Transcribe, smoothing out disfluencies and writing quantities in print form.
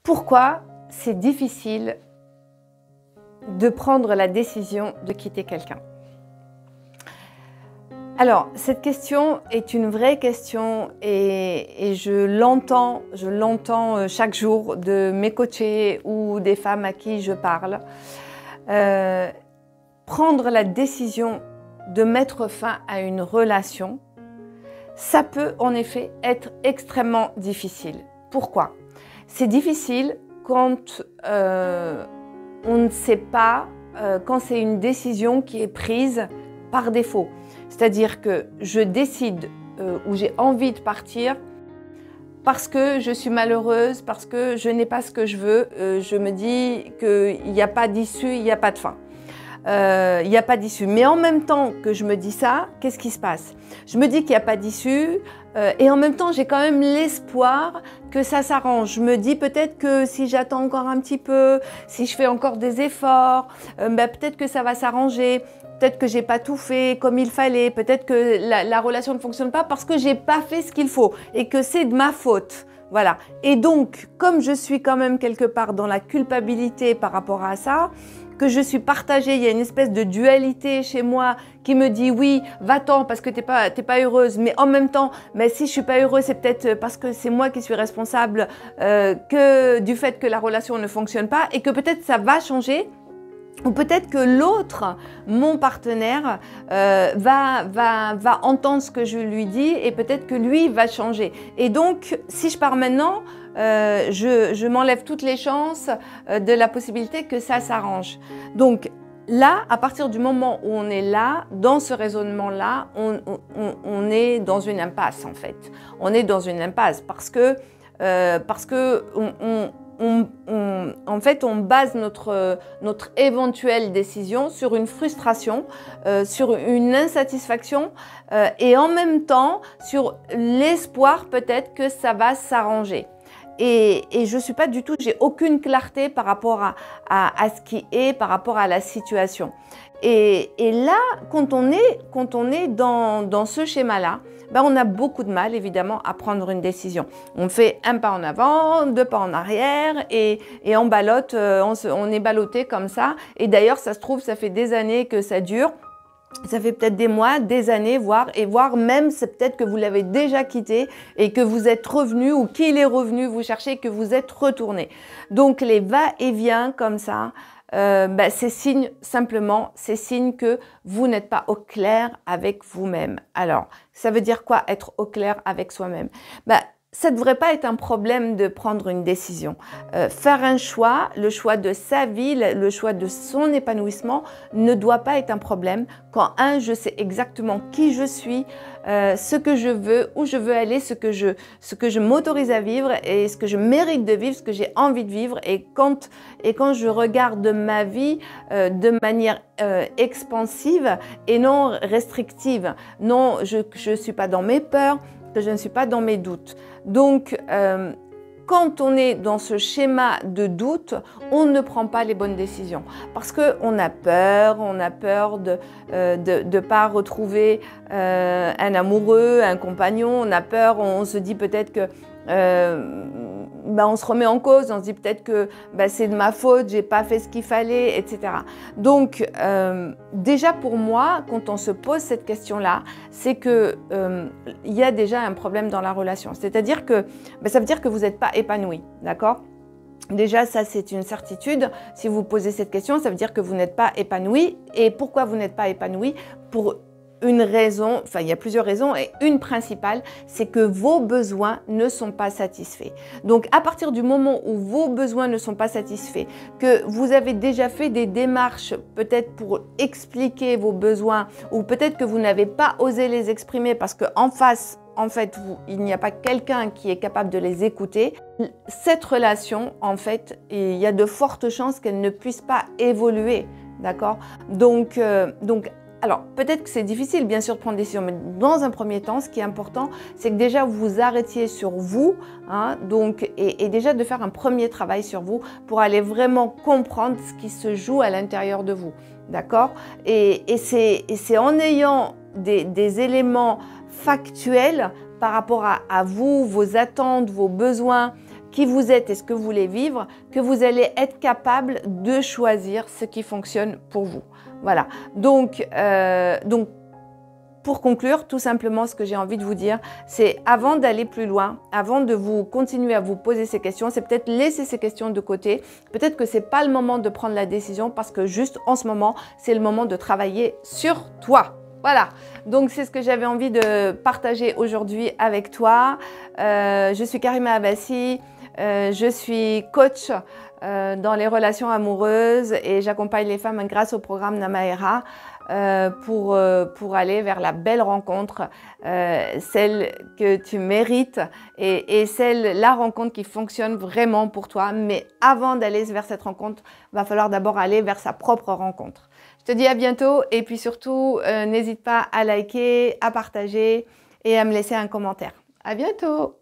Pourquoi c'est difficile de prendre la décision de quitter quelqu'un? Alors, cette question est une vraie question et je l'entends chaque jour de mes coachés ou des femmes à qui je parle. Prendre la décision de mettre fin à une relation, ça peut en effet être extrêmement difficile. Pourquoi? C'est difficile quand on ne sait pas, quand c'est une décision qui est prise par défaut. C'est-à-dire que je décide ou j'ai envie de partir parce que je suis malheureuse, parce que je n'ai pas ce que je veux. Je me dis qu'il n'y a pas d'issue, il n'y a pas de fin. Il n'y a pas d'issue. Mais en même temps que je me dis ça, qu'est-ce qui se passe? Je me dis qu'il n'y a pas d'issue et en même temps, j'ai quand même l'espoir que ça s'arrange. Je me dis peut-être que si j'attends encore un petit peu, si je fais encore des efforts, peut-être que ça va s'arranger. Peut-être que j'ai pas tout fait comme il fallait. Peut-être que la relation ne fonctionne pas parce que j'ai pas fait ce qu'il faut et que c'est de ma faute. Voilà. Et donc, comme je suis quand même quelque part dans la culpabilité par rapport à ça, que je suis partagée, il y a une espèce de dualité chez moi qui me dit oui, va-t'en parce que t'es pas heureuse, mais en même temps, mais si je suis pas heureuse, c'est peut-être parce que c'est moi qui suis responsable que du fait que la relation ne fonctionne pas et que peut-être ça va changer. Ou peut-être que l'autre, mon partenaire, va entendre ce que je lui dis et peut-être que lui va changer. Et donc, si je pars maintenant, je m'enlève toutes les chances de la possibilité que ça s'arrange. Donc là, à partir du moment où on est là, dans ce raisonnement-là, on est dans une impasse en fait. On est dans une impasse parce que en fait, on base notre éventuelle décision sur une frustration, sur une insatisfaction et en même temps sur l'espoir peut-être que ça va s'arranger. Et je suis pas du tout, j'ai aucune clarté par rapport à ce qui est, par rapport à la situation. Et là, quand on est dans ce schéma-là, on a beaucoup de mal évidemment à prendre une décision. On fait un pas en avant, deux pas en arrière et on ballotte, on est ballotté comme ça. Et d'ailleurs, ça se trouve, ça fait des années que ça dure. Ça fait peut-être des mois, des années, voire même, c'est peut-être que vous l'avez déjà quitté et que vous êtes revenu ou qu'il est revenu vous chercher et que vous êtes retourné. Donc les va-et-vient comme ça, c'est signe simplement, c'est signe que vous n'êtes pas au clair avec vous-même. Alors, ça veut dire quoi être au clair avec soi-même? Ça ne devrait pas être un problème de prendre une décision. Faire un choix, le choix de sa vie, le choix de son épanouissement ne doit pas être un problème quand je sais exactement qui je suis, ce que je veux, où je veux aller, ce que je m'autorise à vivre et ce que je mérite de vivre, ce que j'ai envie de vivre. Et quand je regarde ma vie de manière expansive et non restrictive, non, je ne suis pas dans mes peurs, que je ne suis pas dans mes doutes. Donc, quand on est dans ce schéma de doute, on ne prend pas les bonnes décisions parce qu'on a peur de ne pas retrouver un amoureux, un compagnon, on a peur, on se dit peut-être que on se remet en cause, on se dit peut-être que c'est de ma faute, j'ai pas fait ce qu'il fallait, etc. Donc déjà pour moi, quand on se pose cette question-là, c'est que il y a déjà un problème dans la relation. C'est-à-dire que ça veut dire que vous n'êtes pas épanoui, d'accord? Déjà, ça, c'est une certitude. Si vous posez cette question, ça veut dire que vous n'êtes pas épanoui. Et pourquoi vous n'êtes pas épanoui? Pour une raison, enfin il y a plusieurs raisons et une principale, c'est que vos besoins ne sont pas satisfaits. Donc à partir du moment où vos besoins ne sont pas satisfaits, que vous avez déjà fait des démarches peut-être pour expliquer vos besoins ou peut-être que vous n'avez pas osé les exprimer parce qu'en face, en fait, il n'y a pas quelqu'un qui est capable de les écouter, cette relation, en fait, il y a de fortes chances qu'elle ne puisse pas évoluer, d'accord? Donc alors, peut-être que c'est difficile, bien sûr, de prendre des décisions, mais dans un premier temps, ce qui est important, c'est que déjà vous vous arrêtiez sur vous, et déjà de faire un premier travail sur vous pour aller vraiment comprendre ce qui se joue à l'intérieur de vous, d'accord? Et c'est en ayant des éléments factuels par rapport à vous, vos attentes, vos besoins, qui vous êtes et ce que vous voulez vivre, que vous allez être capable de choisir ce qui fonctionne pour vous. Voilà. Donc pour conclure, tout simplement, ce que j'ai envie de vous dire, c'est avant d'aller plus loin, avant de vous continuer à vous poser ces questions, c'est peut-être laisser ces questions de côté. Peut-être que ce n'est pas le moment de prendre la décision parce que juste en ce moment, c'est le moment de travailler sur toi. Voilà, donc c'est ce que j'avais envie de partager aujourd'hui avec toi. Je suis Karima Abbassi, je suis coach dans les relations amoureuses et j'accompagne les femmes grâce au programme Namaera pour aller vers la belle rencontre, celle que tu mérites et la rencontre qui fonctionne vraiment pour toi. Mais avant d'aller vers cette rencontre, il va falloir d'abord aller vers sa propre rencontre. Je te dis à bientôt et puis surtout, n'hésite pas à liker, à partager et à me laisser un commentaire. À bientôt!